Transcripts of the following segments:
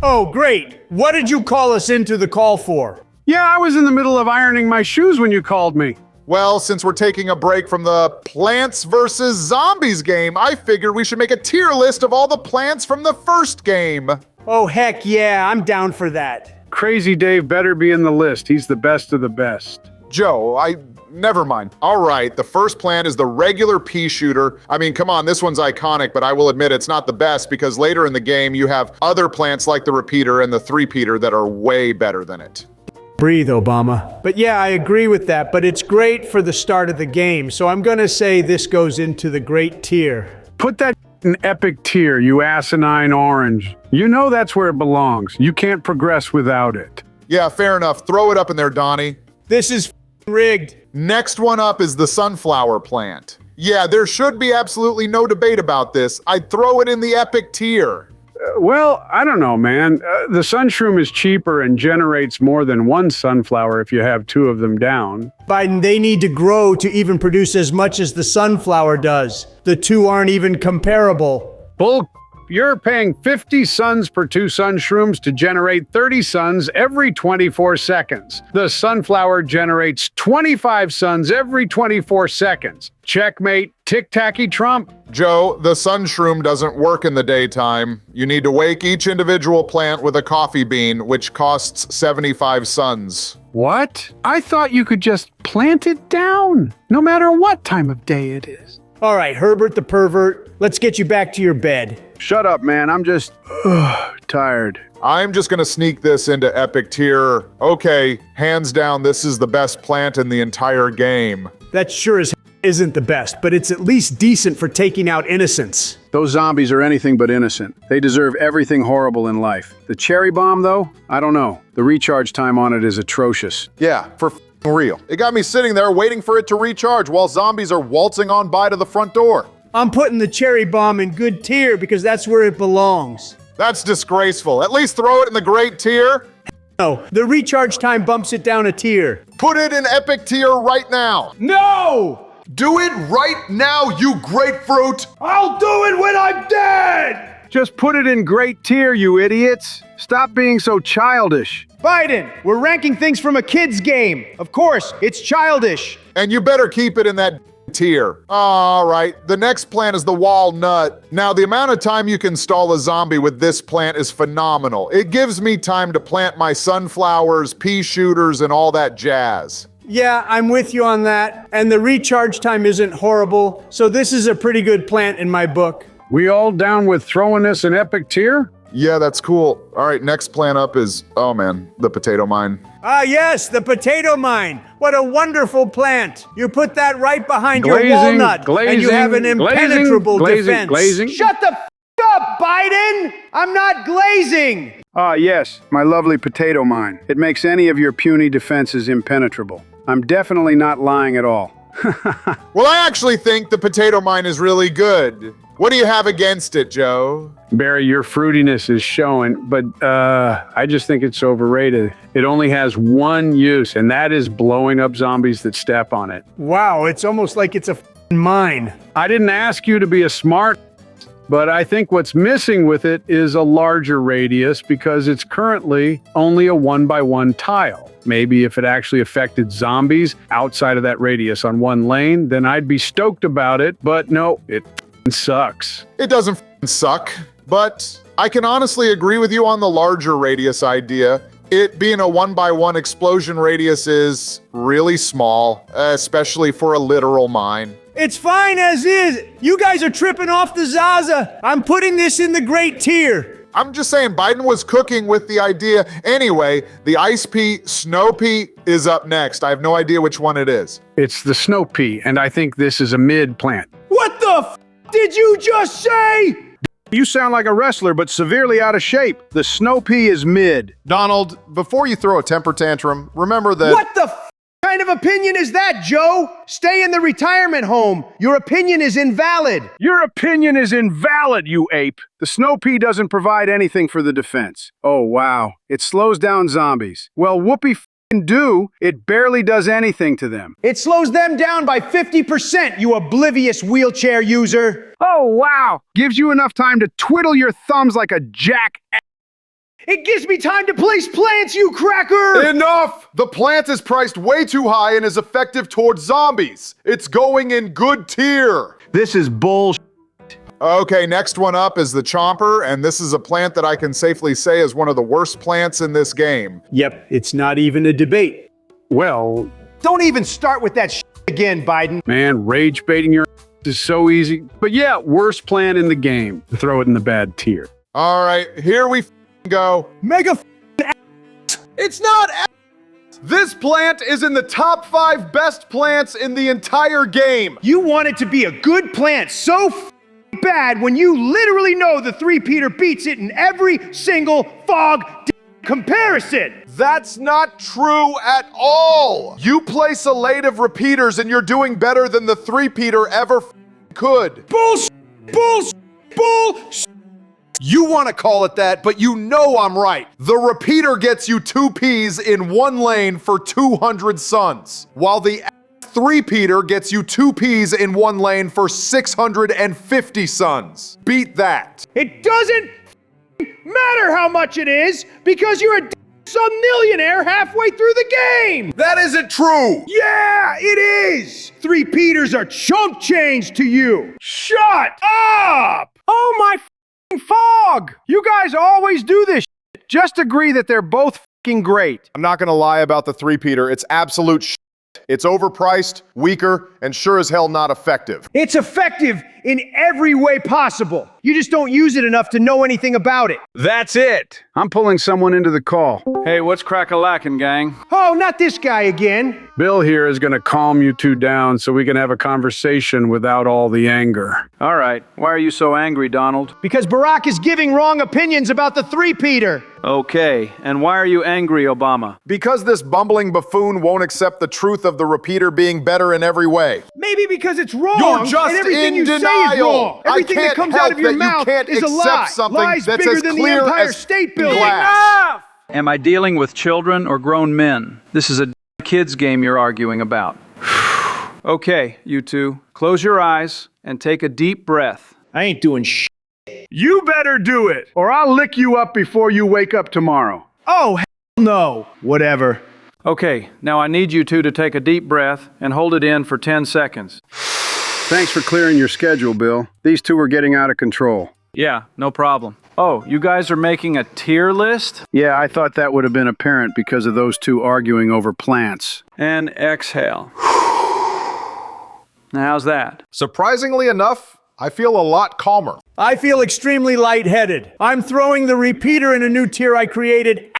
Oh, great. What did you call us into the call for? Yeah, I was in the middle of ironing my shoes when you called me. Well, since we're taking a break from the Plants vs. Zombies game, I figured we should make a tier list of all the plants from the first game. Oh, heck yeah, I'm down for that. Crazy Dave better be in the list. He's the best of the best. Joe, never mind. All right, the first plant is the regular pea shooter. I mean, come on, this one's iconic, but I will admit it's not the best because later in the game you have other plants like the repeater and the three-peater that are way better than it. Breathe, Obama. But yeah, I agree with that, but it's great for the start of the game, so I'm gonna say this goes into the great tier. Put that in epic tier, you asinine orange. You know that's where it belongs. You can't progress without it. Yeah, fair enough. Throw it up in there, Donnie. This is rigged. Next one up is the sunflower plant. Yeah, there should be absolutely no debate about this. I'd throw it in the epic tier. Well, I don't know, man. The sunshroom is cheaper and generates more than one sunflower if you have two of them down. Biden, they need to grow to even produce as much as the sunflower does. The two aren't even comparable. Bull. You're paying 50 suns per 2 sunshrooms to generate 30 suns every 24 seconds. The sunflower generates 25 suns every 24 seconds. Checkmate, tic-tacky Trump. Joe, the sunshroom doesn't work in the daytime. You need to wake each individual plant with a coffee bean, which costs 75 suns. What? I thought you could just plant it down, no matter what time of day it is. All right, Herbert the pervert, let's get you back to your bed. Shut up, man. I'm just tired. I'm just gonna sneak this into epic tier. Okay, hands down, this is the best plant in the entire game. That sure as isn't the best, but it's at least decent for taking out innocents. Those zombies are anything but innocent. They deserve everything horrible in life. The cherry bomb, though? I don't know. The recharge time on it is atrocious. Yeah, for real. It got me sitting there waiting for it to recharge while zombies are waltzing on by to the front door. I'm putting the cherry bomb in good tier because that's where it belongs. That's disgraceful. At least throw it in the great tier. No, the recharge time bumps it down a tier. Put it in epic tier right now. No! Do it right now, you grapefruit! I'll do it when I'm dead! Just put it in great tier, you idiots. Stop being so childish. Biden, we're ranking things from a kid's game. Of course, it's childish. And you better keep it in that tier. All right, the next plant is the walnut. Now, the amount of time you can stall a zombie with this plant is phenomenal. It gives me time to plant my sunflowers, pea shooters, and all that jazz. Yeah, I'm with you on that. And the recharge time isn't horrible, so this is a pretty good plant in my book. We all down with throwing this in epic tier? Yeah, that's cool. All right, next plant up is, oh man, the potato mine. Ah, yes, the potato mine. What a wonderful plant. You put that right behind your walnut, and you have an impenetrable defense. Shut the up, Biden! I'm not glazing! Ah, yes, my lovely potato mine. It makes any of your puny defenses impenetrable. I'm definitely not lying at all. Well, I actually think the potato mine is really good. What do you have against it, Joe? Barry, your fruitiness is showing, but I just think it's overrated. It only has one use, and that is blowing up zombies that step on it. Wow, it's almost like it's a mine. I didn't ask you to be a smart, but I think what's missing with it is a larger radius because it's currently only a 1x1 tile. Maybe if it actually affected zombies outside of that radius on one lane, then I'd be stoked about it, but no, it sucks. It doesn't suck, but I can honestly agree with you on the larger radius idea. It being a 1x1 explosion radius is really small, especially for a literal mine. It's fine as is. You guys are tripping off the Zaza. I'm putting this in the great tier. I'm just saying Biden was cooking with the idea. Anyway, the ice pea, snow pea is up next. I have no idea which one it is. It's the snow pea, and I think this is a mid plant. What the did you just say? You sound like a wrestler, but severely out of shape. The snow pea is mid. Donald, before you throw a temper tantrum, remember that— What the kind of opinion is that, Joe? Stay in the retirement home. Your opinion is invalid. Your opinion is invalid, you ape. The snow pea doesn't provide anything for the defense. Oh, wow. It slows down zombies. Well, whoopee do, it barely does anything to them. It slows them down by 50%, you oblivious wheelchair user. Oh, wow. Gives you enough time to twiddle your thumbs like a jack. It gives me time to place plants, you cracker! Enough! The plant is priced way too high and is effective towards zombies. It's going in good tier. This is bullshit. Okay, next one up is the Chomper, and this is a plant that I can safely say is one of the worst plants in this game. Yep, it's not even a debate. Well, Don't even start with that again, Biden. man, rage baiting your is so easy. But yeah, worst plan in the game. Throw it in the bad tier. All right, here we go. Mega It's not This plant is in the top 5 best plants in the entire game. You want it to be a good plant so bad when you literally know the three-peater beats it in every single fog comparison. That's not true at all. You place a late of repeaters and you're doing better than the three-peater ever could. Bullshit! You want to call it that, but you know I'm right. The repeater gets you 2 Ps in 1 lane for 200 suns, while the three-peater gets you 2 Ps in 1 lane for 650 suns. Beat that. It doesn't matter how much it is because you're a some millionaire halfway through the game. That isn't true. Yeah, it is. Three-peaters are chump change to you. Shut up! Oh my fog! You guys always do this shit. Just agree that they're both fucking great. I'm not gonna lie about the three-peater. It's absolute shit. It's overpriced, weaker, and sure as hell not effective. It's effective in every way possible. You just don't use it enough to know anything about it. That's it. I'm pulling someone into the call. Hey, what's crack-a-lackin', gang? Oh, not this guy again. Bill here is going to calm you two down so we can have a conversation without all the anger. All right, why are you so angry, Donald? Because Barack is giving wrong opinions about the three-peater. Okay, and why are you angry, Obama? Because this bumbling buffoon won't accept the truth of the repeater being better in every way. Maybe because it's wrong. You're just and everything in you denial. say is wrong. I Everything that can't comes help out of your that you mouth can't is a accept lie. something Lies that's bigger as than the clear Empire as State Building. glass. Am I dealing with children or grown men? This is a kids game you're arguing about. Okay, you two, close your eyes and take a deep breath. I ain't doing shit. You better do it, or I'll lick you up before you wake up tomorrow. Oh, hell no. Whatever. Okay, now I need you two to take a deep breath and hold it in for 10 seconds. Thanks for clearing your schedule, Bill. These two are getting out of control. Yeah, no problem. Oh, you guys are making a tier list? Yeah, I thought that would have been apparent because of those two arguing over plants. And exhale. Now, how's that? Surprisingly enough, I feel a lot calmer. I feel extremely lightheaded. I'm throwing the repeater in a new tier I created,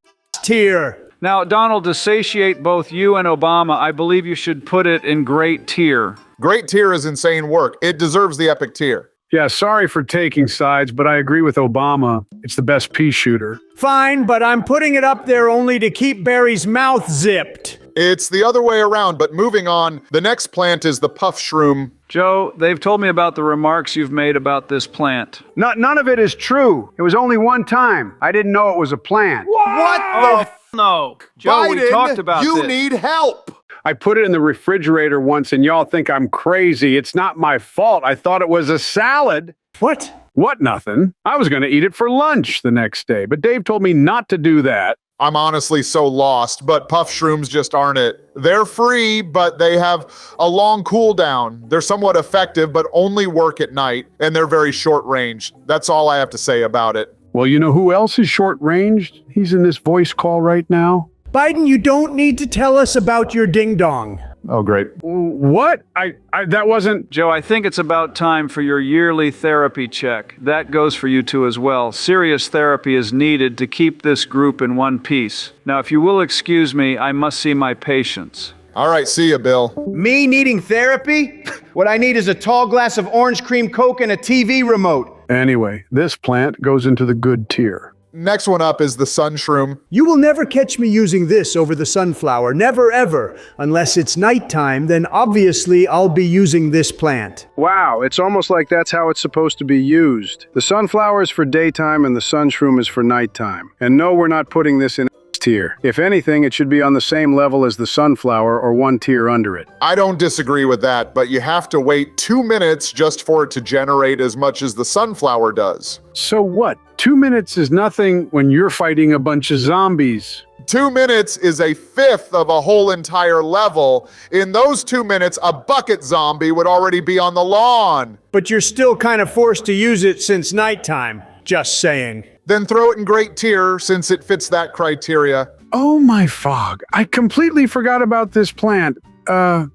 tier. Now, Donald, to satiate both you and Obama, I believe you should put it in great tier. Great tier is insane work. It deserves the epic tier. Yeah, sorry for taking sides, but I agree with Obama. It's the best pea shooter. Fine, but I'm putting it up there only to keep Barry's mouth zipped. It's the other way around, but moving on, the next plant is the puff shroom. Joe, they've told me about the remarks you've made about this plant. None of it is true. It was only one time. I didn't know it was a plant. What the No. Joe, Biden, we talked about you this. need help. I put it in the refrigerator once and y'all think I'm crazy. It's not my fault. I thought it was a salad. What? What, nothing? I was going to eat it for lunch the next day, but Dave told me not to do that. I'm honestly so lost, but puff shrooms just aren't it. They're free, but they have a long cooldown. They're somewhat effective, but only work at night, and they're very short range. That's all I have to say about it. Well, you know who else is short-ranged? He's in this voice call right now. Biden, you don't need to tell us about your ding-dong. Oh, great. What? That wasn't... Joe, I think it's about time for your yearly therapy check. That goes for you two as well. Serious therapy is needed to keep this group in one piece. Now, if you will excuse me, I must see my patients. All right, see ya, Bill. Me needing therapy? What I need is a tall glass of orange cream Coke and a TV remote. Anyway, this plant goes into the good tier. Next one up is the sun shroom. You will never catch me using this over the sunflower. Never, ever. Unless it's nighttime, then obviously I'll be using this plant. Wow, it's almost like that's how it's supposed to be used. The sunflower is for daytime and the sunshroom is for nighttime. And no, we're not putting this in tier. If anything, it should be on the same level as the sunflower or one tier under it. I don't disagree with that, but you have to wait 2 minutes just for it to generate as much as the sunflower does. So what? 2 minutes is nothing when you're fighting a bunch of zombies. 2 minutes is a fifth of a whole entire level. In those 2 minutes, a bucket zombie would already be on the lawn. But you're still kind of forced to use it since nighttime. Just saying. Then throw it in great tier since it fits that criteria. Oh my fog. I completely forgot about this plant.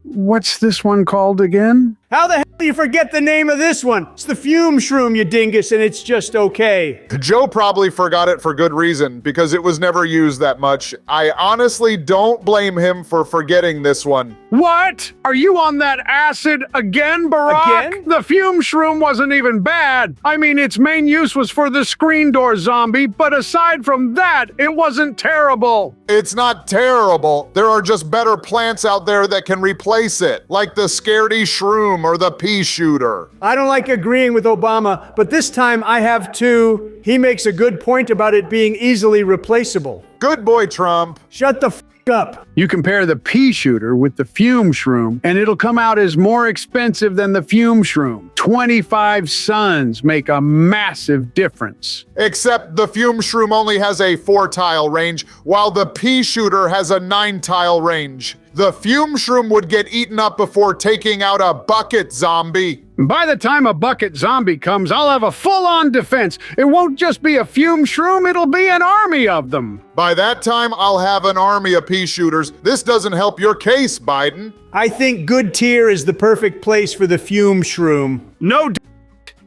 What's this one called again? How the hell do you forget the name of this one? It's the fume shroom, you dingus, and it's just okay. Joe probably forgot it for good reason, because it was never used that much. I honestly don't blame him for forgetting this one. What? Are you on that acid again, Barack? Again? The fume shroom wasn't even bad. I mean, its main use was for the screen door zombie, but aside from that, it wasn't terrible. It's not terrible. There are just better plants out there that can replace it, like the scaredy shroom or the pea shooter. I don't like agreeing with Obama, but this time I have to. He makes a good point about it being easily replaceable. Good boy, Trump. Shut the f up. You compare the pea shooter with the fume shroom, and it'll come out as more expensive than the fume shroom. 25 suns make a massive difference. Except the fume shroom only has a 4-tile range, while the pea shooter has a 9-tile range. The fume shroom would get eaten up before taking out a bucket zombie. By the time a bucket zombie comes, I'll have a full-on defense. It won't just be a fume shroom, it'll be an army of them. By that time, I'll have an army of pea shooters. This doesn't help your case, Biden. I think good tier is the perfect place for the fume shroom. No,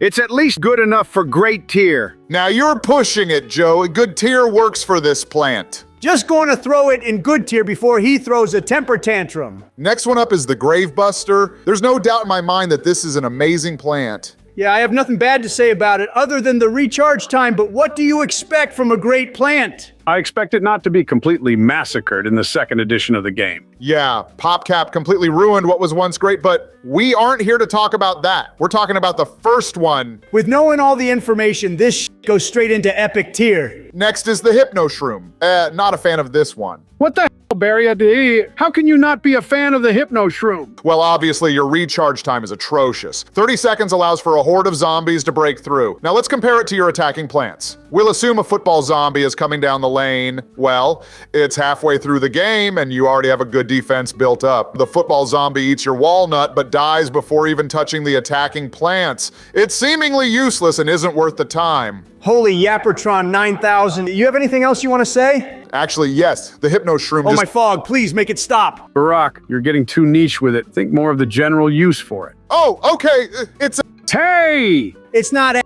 it's at least good enough for great tier. Now you're pushing it, Joe. Good tier works for this plant. Just going to throw it in good tier before he throws a temper tantrum. Next one up is the Gravebuster. There's no doubt in my mind that this is an amazing plant. Yeah, I have nothing bad to say about it other than the recharge time, but what do you expect from a great plant? I expect it not to be completely massacred in the second edition of the game. Yeah, PopCap completely ruined what was once great, but we aren't here to talk about that. We're talking about the first one. With knowing all the information, this goes straight into epic tier. Next is the Hypno Shroom. Not a fan of this one. What the hell, Barry? How can you not be a fan of the Hypno Shroom? Well, obviously your recharge time is atrocious. 30 seconds allows for a horde of zombies to break through. Now let's compare it to your attacking plants. We'll assume a football zombie is coming down the lane. Well, it's halfway through the game and you already have a good defense built up. The football zombie eats your walnut but dies before even touching the attacking plants. It's seemingly useless and isn't worth the time. Holy Yappertron 9000. You have anything else you want to say? Actually, yes. The Hypno Shroom Oh, my fog, please make it stop. Barack, you're getting too niche with it. Think more of the general use for it. Oh, okay. It's Hey! It's not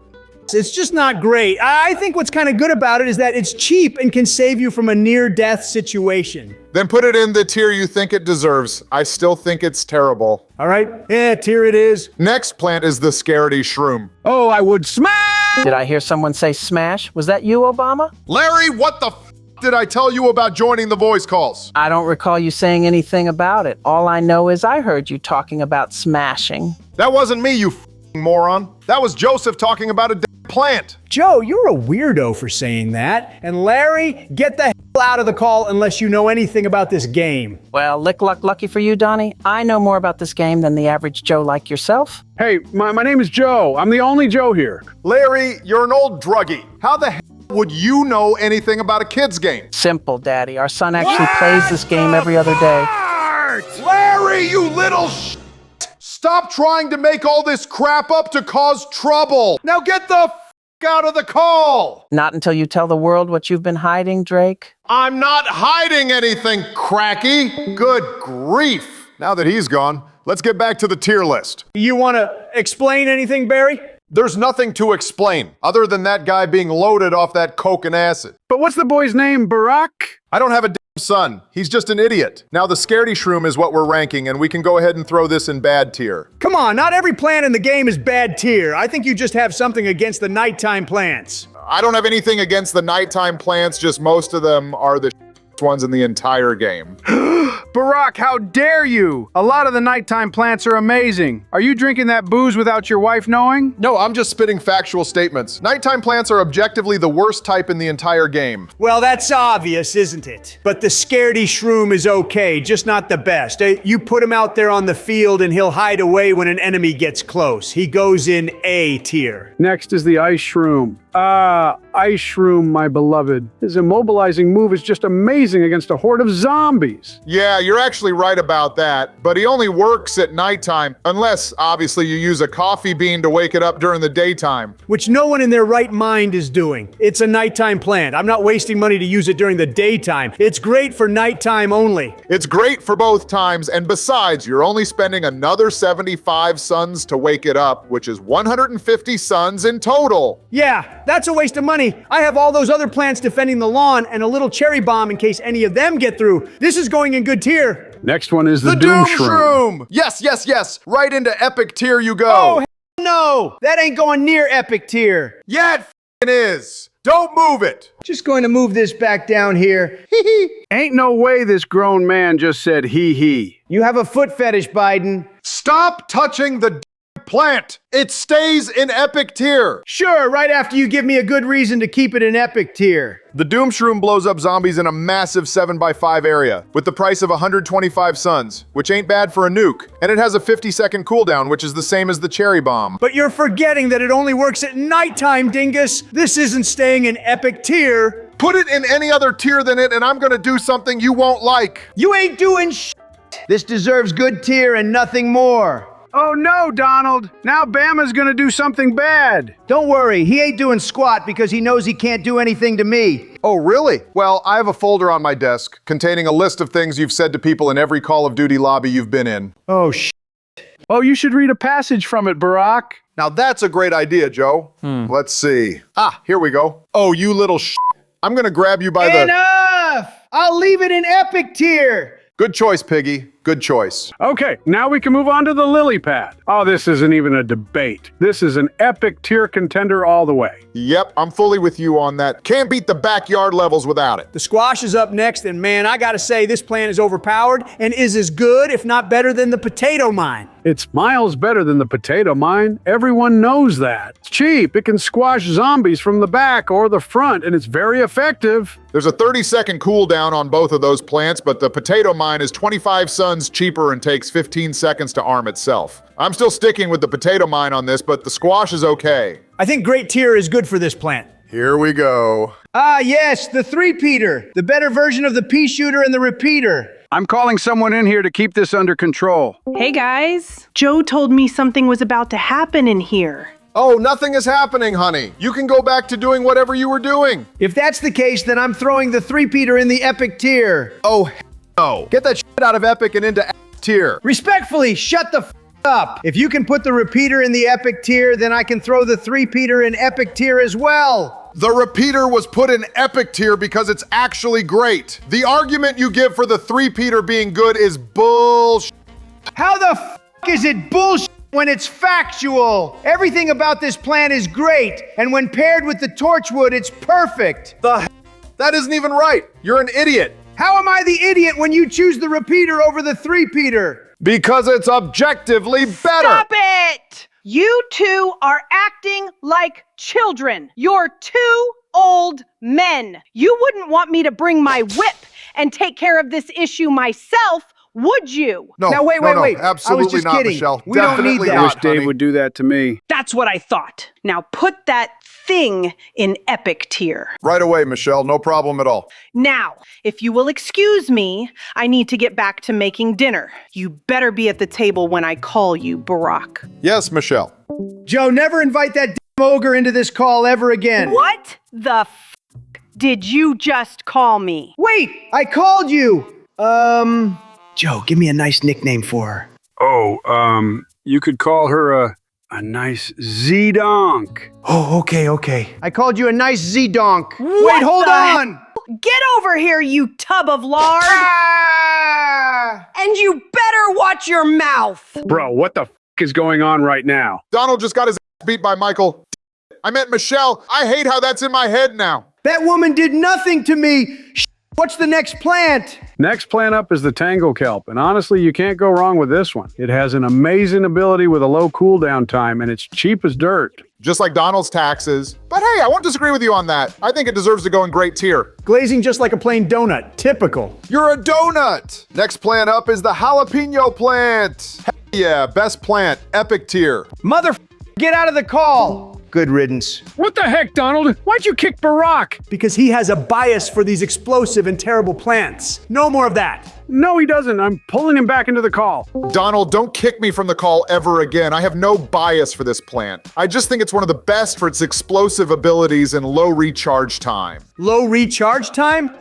it's just not great. I think what's kind of good about it is that it's cheap and can save you from a near-death situation. Then put it in the tier you think it deserves. I still think it's terrible. All right? Yeah, tier it is. Next plant is the Scaredy Shroom. Oh, I would smash! Did I hear someone say smash? Was that you, Obama? Larry, what the f did I tell you about joining the voice calls? I don't recall you saying anything about it. All I know is I heard you talking about smashing. That wasn't me, you f***ing moron. That was Joseph talking about a plant. Joe, you're a weirdo for saying that. And Larry, get the hell out of the call unless you know anything about this game. Well, lucky for you, Donnie. I know more about this game than the average Joe like yourself. Hey, my name is Joe. I'm the only Joe here. Larry, you're an old druggie. How the hell would you know anything about a kid's game? Simple, Daddy. Our son actually plays this game every other day. Larry, you little sh**! Stop trying to make all this crap up to cause trouble. Now get the f*** out of the call. Not until you tell the world what you've been hiding, Drake. I'm not hiding anything, cracky. Good grief. Now that he's gone, let's get back to the tier list. You want to explain anything, Barry? There's nothing to explain, other than that guy being loaded off that coke and acid. But what's the boy's name, Barack? I don't have a damn son. He's just an idiot. Now the Scaredy Shroom is what we're ranking, and we can go ahead and throw this in bad tier. Come on, not every plant in the game is bad tier. I think you just have something against the nighttime plants. I don't have anything against the nighttime plants, just most of them are the ones in the entire game. Barack, how dare you? A lot of the nighttime plants are amazing. Are you drinking that booze without your wife knowing? No, I'm just spitting factual statements. Nighttime plants are objectively the worst type in the entire game. Well, that's obvious, isn't it? But the scaredy shroom is okay, just not the best. You put him out there on the field and he'll hide away when an enemy gets close. He goes in A tier. Next is the ice shroom. Ice shroom, my beloved. His immobilizing move is just amazing against a horde of zombies. Yeah, you're actually right about that, but he only works at nighttime, unless, obviously, you use a coffee bean to wake it up during the daytime. Which no one in their right mind is doing. It's a nighttime plant. I'm not wasting money to use it during the daytime. It's great for nighttime only. It's great for both times, and besides, you're only spending another 75 suns to wake it up, which is 150 suns in total. Yeah, that's a waste of money. I have all those other plants defending the lawn and a little cherry bomb in case any of them get through. This is going in good tier. Next one is the Doom Shroom. Shroom! Yes, yes, yes! Right into epic tier you go! Oh, hell no! That ain't going near epic tier. Yeah, it f***ing is! Don't move it! Just going to move this back down here. Hee hee. Ain't no way this grown man just said hee. You have a foot fetish, Biden. Stop touching the plant! It stays in epic tier! Sure, right after you give me a good reason to keep it in epic tier. The Doom Shroom blows up zombies in a massive 7x5 area, with the price of 125 suns, which ain't bad for a nuke. And it has a 50-second cooldown, which is the same as the cherry bomb. But you're forgetting that it only works at nighttime, dingus. This isn't staying in epic tier. Put it in any other tier than it, and I'm gonna do something you won't like. You ain't doing sh**. This deserves good tier and nothing more. Oh no, Donald! Now Bama's gonna do something bad! Don't worry, he ain't doing squat because he knows he can't do anything to me. Oh, really? Well, I have a folder on my desk containing a list of things you've said to people in every Call of Duty lobby you've been in. Oh, sh**. Oh, you should read a passage from it, Barack. Now that's a great idea, Joe. Let's see. Ah, here we go. Oh, you little sh**. I'm gonna grab you by the... Enough! I'll leave it in epic tier. Good choice, Piggy. Good choice. Okay, now we can move on to the lily pad. Oh, this isn't even a debate. This is an epic tier contender all the way. Yep, I'm fully with you on that. Can't beat the backyard levels without it. The squash is up next, and man, I gotta say, this plant is overpowered and is as good, if not better, than the potato mine. It's miles better than the potato mine. Everyone knows that. It's cheap. It can squash zombies from the back or the front, and it's very effective. There's a 30-second cooldown on both of those plants, but the potato mine is 25 suns cheaper and takes 15 seconds to arm itself. I'm still sticking with the potato mine on this, but the squash is okay. I think great tier is good for this plant. Here we go. Ah, yes, the three-peater. The better version of the pea shooter and the repeater. I'm calling someone in here to keep this under control. Hey guys, Joe told me something was about to happen in here. Oh, nothing is happening, honey. You can go back to doing whatever you were doing. If that's the case, then I'm throwing the three-peater in the epic tier. Oh, no. Get that shit out of epic and into tier. Respectfully, shut the f up. If you can put the repeater in the epic tier, then I can throw the three-peater in epic tier as well. The repeater was put in epic tier because it's actually great. The argument you give for the three-peater being good is bullshit. How the f is it bullshit when it's factual? Everything about this plant is great, and when paired with the torchwood, it's perfect. That isn't even right. You're an idiot. How am I the idiot when you choose the repeater over the three-peater? Because it's objectively better. Stop it! You two are acting like children. You're two old men. You wouldn't want me to bring my whip and take care of this issue myself, would you? No, Now, wait. no, I was absolutely just not, kidding. Michelle. We don't Definitely need that. I wish not, Dave honey. would do that to me. That's what I thought. Now put that thing in epic tier. Right away, Michelle. No problem at all. Now, if you will excuse me, I need to get back to making dinner. You better be at the table when I call you, Barack. Yes, Michelle. Joe, never invite that damn ogre into this call ever again. What the f did you just call me? Wait, I called you. Joe, give me a nice nickname for her. Oh, you could call her a nice Z-donk. Oh, okay. I called you a nice Z-donk. What Wait, hold the on. Get over here, you tub of lard! Ah! And you better watch your mouth! Bro, what the f is going on right now? Donald just got his ass beat by Michael. I meant Michelle. I hate how that's in my head now. That woman did nothing to me. What's the next plant? Next plant up is the tangle kelp, and honestly, you can't go wrong with this one. It has an amazing ability with a low cooldown time, and it's cheap as dirt. Just like Donald's taxes. But hey, I won't disagree with you on that. I think it deserves to go in great tier. Glazing just like a plain donut. Typical. You're a donut! Next plant up is the jalapeno plant. Heck yeah, best plant, epic tier. Mother, get out of the call. Good riddance. What the heck, Donald? Why'd you kick Barack? Because he has a bias for these explosive and terrible plants. No more of that. No, he doesn't. I'm pulling him back into the call. Donald, don't kick me from the call ever again. I have no bias for this plant. I just think it's one of the best for its explosive abilities and low recharge time. Low recharge time?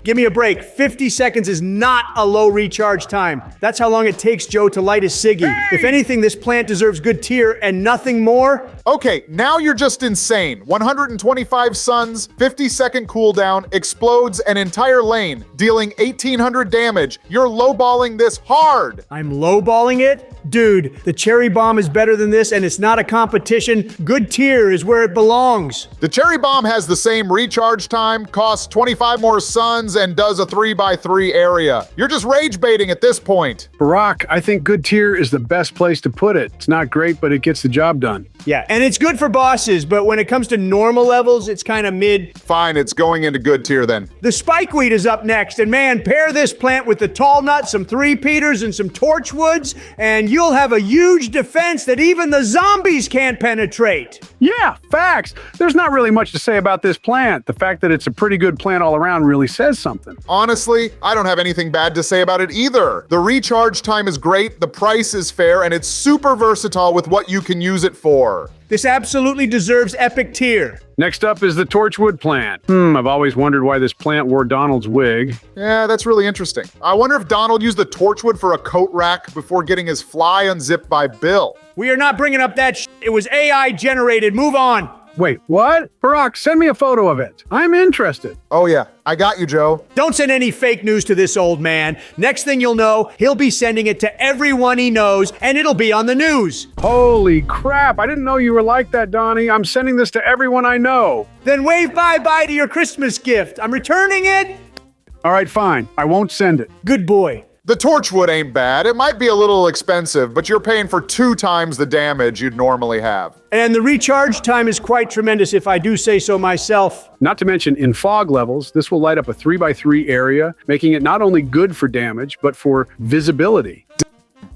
Give me a break. 50 seconds is not a low recharge time. That's how long it takes Joe to light his ciggy. Hey! If anything, this plant deserves good tier and nothing more. Okay, now you're just insane. 125 suns, 50-second cooldown, explodes an entire lane, dealing 1,800 damage. You're lowballing this hard. I'm lowballing it? Dude, the cherry bomb is better than this and it's not a competition. Good tier is where it belongs. The cherry bomb has the same recharge time, costs 25 more suns, and does a 3x3 area. You're just rage baiting at this point. Barack, I think good tier is the best place to put it. It's not great, but it gets the job done. Yeah, and it's good for bosses, but when it comes to normal levels, it's kind of mid. Fine, it's going into good tier then. The spikeweed is up next, and man, pair this plant with the tall nut, some three-peaters, and some torchwoods, and you'll have a huge defense that even the zombies can't penetrate. Yeah, facts. There's not really much to say about this plant. The fact that it's a pretty good plant all around really says something. Honestly, I don't have anything bad to say about it either. The recharge time is great, the price is fair, and it's super versatile with what you can use it for. This absolutely deserves epic tier. Next up is the torchwood plant. I've always wondered why this plant wore Donald's wig. Yeah, that's really interesting. I wonder if Donald used the torchwood for a coat rack before getting his fly unzipped by Bill. We are not bringing up that It was AI generated. Move on. Wait, what? Barack, send me a photo of it. I'm interested. Oh yeah, I got you, Joe. Don't send any fake news to this old man. Next thing you'll know, he'll be sending it to everyone he knows, and it'll be on the news. Holy crap, I didn't know you were like that, Donnie. I'm sending this to everyone I know. Then wave bye-bye to your Christmas gift. I'm returning it. All right, fine. I won't send it. Good boy. The torchwood ain't bad. It might be a little expensive, but you're paying for 2 times the damage you'd normally have. And the recharge time is quite tremendous if I do say so myself. Not to mention, in fog levels, this will light up a 3x3 area, making it not only good for damage, but for visibility.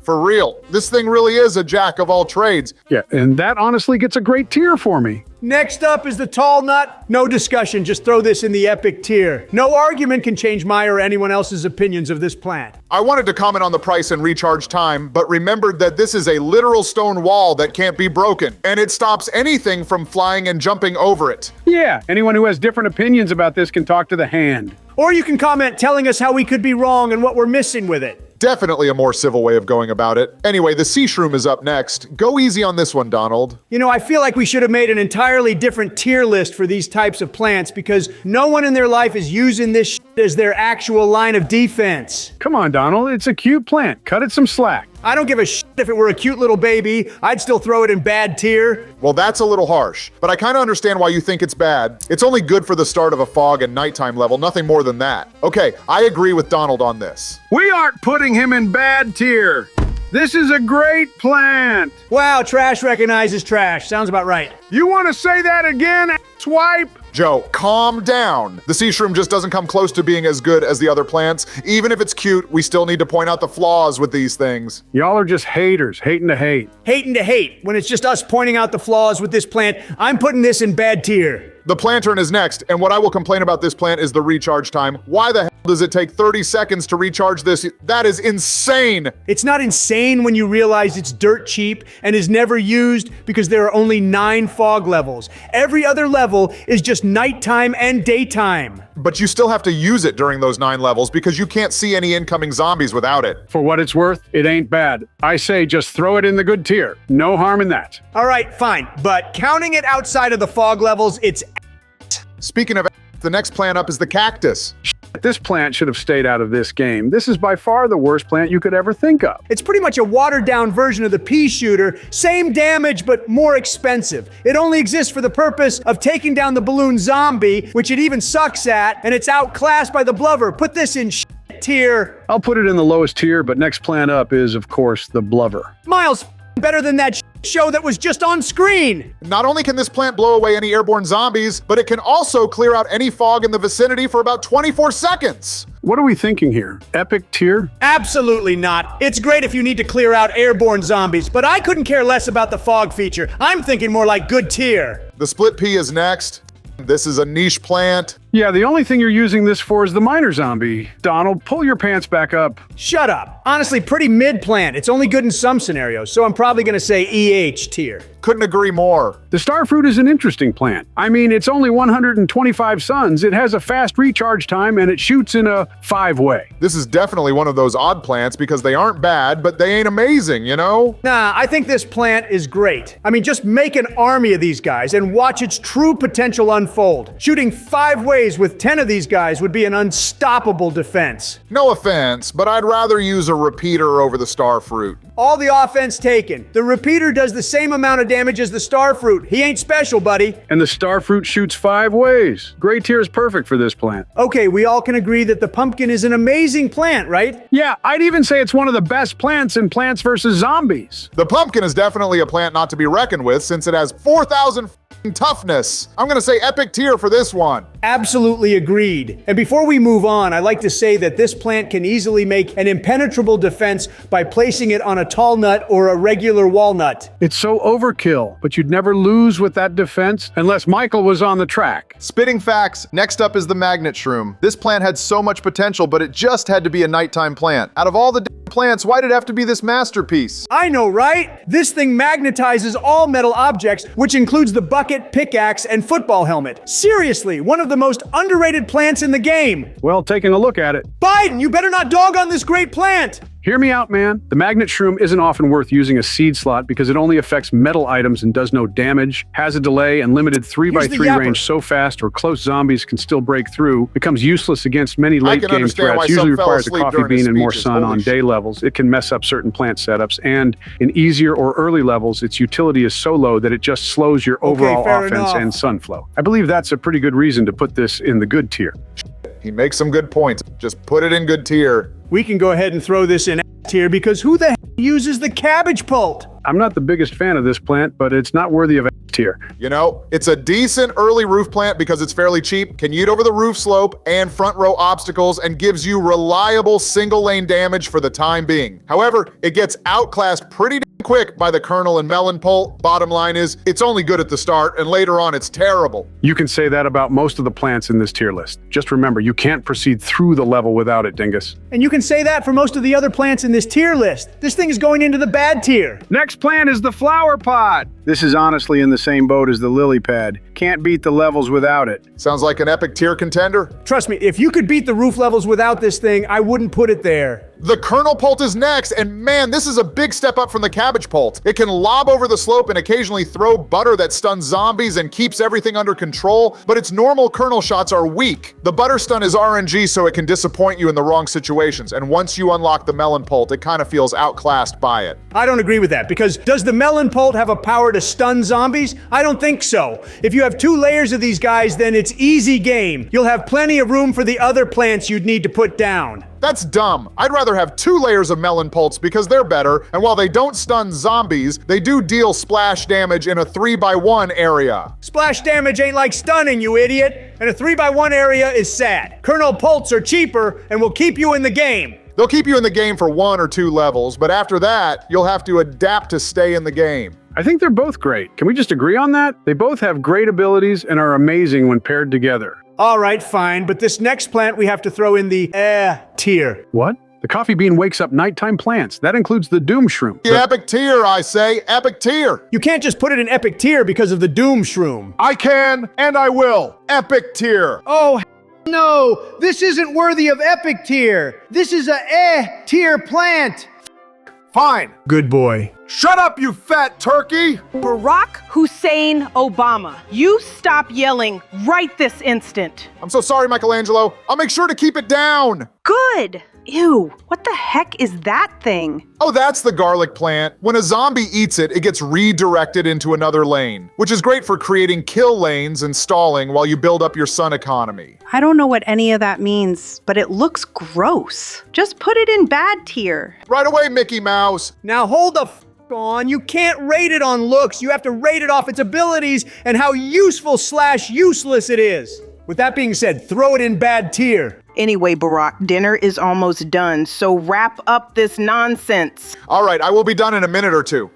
For real, this thing really is a jack of all trades. Yeah, and that honestly gets a great tier for me. Next up is the tall nut. No discussion, just throw this in the epic tier. No argument can change my or anyone else's opinions of this plant. I wanted to comment on the price and recharge time, but remembered that this is a literal stone wall that can't be broken, and it stops anything from flying and jumping over it. Yeah, anyone who has different opinions about this can talk to the hand. Or you can comment telling us how we could be wrong and what we're missing with it. Definitely a more civil way of going about it. Anyway, the sea shroom is up next. Go easy on this one, Donald. You know, I feel like we should have made an entirely different tier list for these types of plants because no one in their life is using this as their actual line of defense. Come on, Donald. It's a cute plant. Cut it some slack. I don't give a if it were a cute little baby. I'd still throw it in bad tier. Well, that's a little harsh, but I kind of understand why you think it's bad. It's only good for the start of a fog and nighttime level, nothing more than that. Okay, I agree with Donald on this. We aren't putting him in bad tier. This is a great plant. Wow, trash recognizes trash. Sounds about right. You want to say that again, swipe? Joe, calm down. The sea shroom just doesn't come close to being as good as the other plants. Even if it's cute, we still need to point out the flaws with these things. Y'all are just haters, hating to hate. Hating to hate. When it's just us pointing out the flaws with this plant, I'm putting this in bad tier. The plantern is next, and what I will complain about this plant is the recharge time. Why the hell does it take 30 seconds to recharge this? That is insane! It's not insane when you realize it's dirt cheap and is never used because there are only 9 fog levels. Every other level is just nighttime and daytime. But you still have to use it during those 9 levels because you can't see any incoming zombies without it. For what it's worth, it ain't bad. I say just throw it in the good tier. No harm in that. All right, fine. But counting it outside of the fog levels, it's Speaking of, the next plant up is the cactus. This plant should have stayed out of this game. This is by far the worst plant you could ever think of. It's pretty much a watered-down version of the pea shooter. Same damage, but more expensive. It only exists for the purpose of taking down the balloon zombie, which it even sucks at, and it's outclassed by the blubber. Put this in tier. I'll put it in the lowest tier, but next plant up is, of course, the blubber. Miles better than that show that was just on screen. Not only can this plant blow away any airborne zombies, but it can also clear out any fog in the vicinity for about 24 seconds. What are we thinking here? Epic tier? Absolutely not. It's great if you need to clear out airborne zombies, but I couldn't care less about the fog feature. I'm thinking more like good tier. The split pea is next. This is a niche plant. Yeah, the only thing you're using this for is the miner zombie. Donald, pull your pants back up. Shut up. Honestly, pretty mid plant. It's only good in some scenarios, so I'm probably gonna say EH tier. Couldn't agree more. The starfruit is an interesting plant. I mean, it's only 125 suns, it has a fast recharge time, and it shoots in a 5-way. This is definitely one of those odd plants because they aren't bad, but they ain't amazing, you know? Nah, I think this plant is great. I mean, just make an army of these guys and watch its true potential unfold. Shooting 5 ways with 10 of these guys would be an unstoppable defense. No offense, but I'd rather use a repeater over the starfruit. All the offense taken. The repeater does the same amount of damage as the starfruit. He ain't special, buddy. And the starfruit shoots 5 ways. Gray tier is perfect for this plant. Okay, we all can agree that the pumpkin is an amazing plant, right? Yeah, I'd even say it's one of the best plants in Plants vs. Zombies. The pumpkin is definitely a plant not to be reckoned with since it has 4,000 toughness. I'm gonna say epic tier for this one. Absolutely agreed. And before we move on, I like to say that this plant can easily make an impenetrable defense by placing it on a tall nut or a regular walnut. It's so overkill, but you'd never lose with that defense unless Michael was on the track. Spitting facts. Next up is the magnet shroom. This plant had so much potential, but it just had to be a nighttime plant. Out of all the plants, why did it have to be this masterpiece? I know, right? This thing magnetizes all metal objects, which includes the bucket, pickaxe, and football helmet. Seriously, one of the most underrated plants in the game. Well, taking a look at it. Biden, you better not dog on this great plant. Hear me out, man. The magnet shroom isn't often worth using a seed slot because it only affects metal items and does no damage, has a delay, and limited 3x3 range so fast or close zombies can still break through, becomes useless against many late game threats, usually requires a coffee bean and more sun on day levels. It can mess up certain plant setups, and in easier or early levels, its utility is so low that it just slows your overall offense and sun flow. I believe that's a pretty good reason to put this in the good tier. He makes some good points. Just put it in good tier. We can go ahead and throw this in tier because who the hell uses the cabbage pult? I'm not the biggest fan of this plant, but it's not worthy of tier. You know, it's a decent early roof plant because it's fairly cheap, can yeet over the roof slope and front row obstacles, and gives you reliable single lane damage for the time being. However, it gets outclassed pretty quick by the kernel and melon pult. Bottom line is, it's only good at the start, and later on it's terrible. You can say that about most of the plants in this tier list. Just remember, you can't proceed through the level without it, dingus. And you can say that for most of the other plants in this tier list. This thing is going into the bad tier. Next plant is the flower pot. This is honestly in the same boat as the lily pad. Can't beat the levels without it. Sounds like an epic tier contender. Trust me, if you could beat the roof levels without this thing, I wouldn't put it there. The kernel pult is next, and man, this is a big step up from the cabbage pult. It can lob over the slope and occasionally throw butter that stuns zombies and keeps everything under control, but its normal kernel shots are weak. The butter stun is RNG, so it can disappoint you in the wrong situations, and once you unlock the melon pult, it kind of feels outclassed by it. I don't agree with that, because does the melon pult have a power to stun zombies? I don't think so. If you have 2 layers of these guys, then it's easy game. You'll have plenty of room for the other plants you'd need to put down. That's dumb. I'd rather have 2 layers of melon pults because they're better, and while they don't stun zombies, they do deal splash damage in a 3x1 area. Splash damage ain't like stunning, you idiot. And a 3x1 area is sad. Kernel pults are cheaper and will keep you in the game. They'll keep you in the game for 1 or 2 levels, but after that, you'll have to adapt to stay in the game. I think they're both great. Can we just agree on that? They both have great abilities and are amazing when paired together. All right, fine, but this next plant we have to throw in the tier. What? The coffee bean wakes up nighttime plants. That includes the doom shroom. The epic tier, I say, epic tier. You can't just put it in epic tier because of the doom shroom. I can, and I will. Epic tier. Oh, no, this isn't worthy of epic tier. This is a tier plant. Fine. Good boy. Shut up, you fat turkey! Barack Hussein Obama, you stop yelling right this instant. I'm so sorry, Michelangelo. I'll make sure to keep it down. Good. Ew, what the heck is that thing? Oh, that's the garlic plant. When a zombie eats it, it gets redirected into another lane, which is great for creating kill lanes and stalling while you build up your sun economy. I don't know what any of that means, but it looks gross. Just put it in bad tier. Right away, Mickey Mouse. Now hold the on. You can't rate it on looks. You have to rate it off its abilities and how useful/useless it is. With that being said, throw it in bad tier. Anyway, Barack, dinner is almost done, so wrap up this nonsense. All right, I will be done in a minute or two.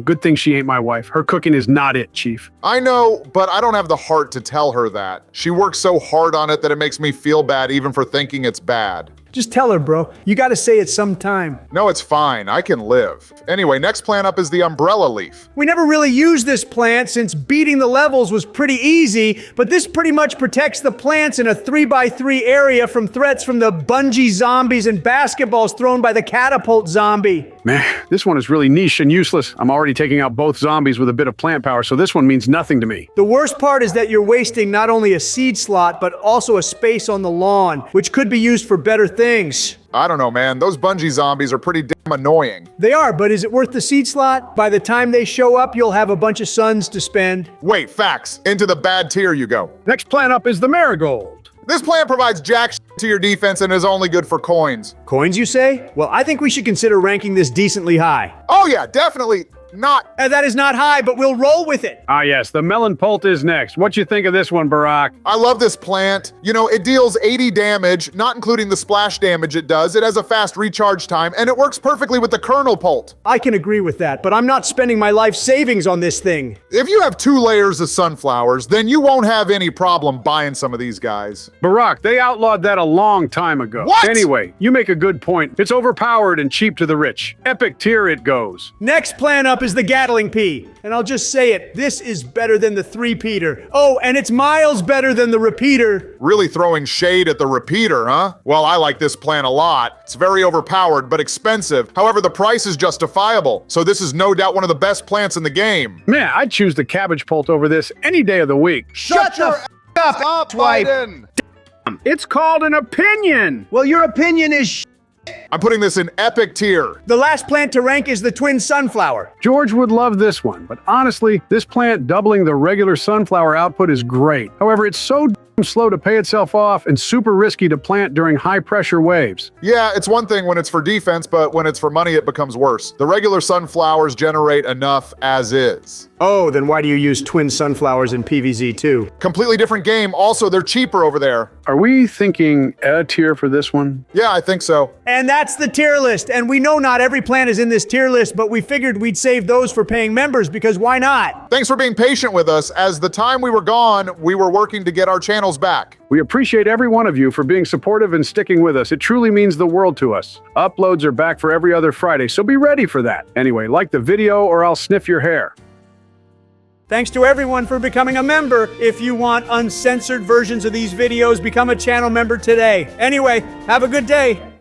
Good thing she ain't my wife. Her cooking is not it, Chief. I know, but I don't have the heart to tell her that. She works so hard on it that it makes me feel bad even for thinking it's bad. Just tell her, bro. You gotta say it sometime. No, it's fine. I can live. Anyway, next plant up is the umbrella leaf. We never really used this plant since beating the levels was pretty easy, but this pretty much protects the plants in a 3x3 area from threats from the bungee zombies and basketballs thrown by the catapult zombie. Man, this one is really niche and useless. I'm already taking out both zombies with a bit of plant power, so this one means nothing to me. The worst part is that you're wasting not only a seed slot, but also a space on the lawn, which could be used for better things. I don't know, man. Those bungee zombies are pretty damn annoying. They are, but is it worth the seed slot? By the time they show up, you'll have a bunch of suns to spend. Wait, facts. Into the bad tier you go. Next plant up is the marigold. This plant provides jack shit to your defense and is only good for coins. Coins, you say? Well, I think we should consider ranking this decently high. Oh yeah, definitely not. That is not high, but we'll roll with it. Ah yes, the melon pult is next. What you think of this one, Barack? I love this plant. You know, it deals 80 damage, not including the splash damage it does. It has a fast recharge time, and it works perfectly with the kernel pult. I can agree with that, but I'm not spending my life savings on this thing. If you have 2 layers of sunflowers, then you won't have any problem buying some of these guys. Barack, they outlawed that a long time ago. What? Anyway, you make a good point. It's overpowered and cheap to the rich. Epic tier it goes. Next plant up is the Gatling pea. And I'll just say it, this is better than the three-peater. Oh, and it's miles better than the repeater. Really throwing shade at the repeater, huh? Well, I like this plant a lot. It's very overpowered, but expensive. However, the price is justifiable. So this is no doubt one of the best plants in the game. Man, I'd choose the cabbage pult over this any day of the week. Shut your up, Biden! It's called an opinion. Well, your opinion is I'm putting this in epic tier. The last plant to rank is the twin sunflower. George would love this one, but honestly, this plant doubling the regular sunflower output is great. However, it's so slow to pay itself off and super risky to plant during high-pressure waves. Yeah, it's one thing when it's for defense, but when it's for money, it becomes worse. The regular sunflowers generate enough as is. Oh, then why do you use twin sunflowers in PVZ too? Completely different game. Also, they're cheaper over there. Are we thinking a tier for this one? Yeah, I think so. And that's the tier list. And we know not every plant is in this tier list, but we figured we'd save those for paying members because why not? Thanks for being patient with us. As the time we were gone, we were working to get our channels back. We appreciate every one of you for being supportive and sticking with us. It truly means the world to us. Uploads are back for every other Friday, so be ready for that. Anyway, like the video or I'll sniff your hair. Thanks to everyone for becoming a member. If you want uncensored versions of these videos, become a channel member today. Anyway, have a good day.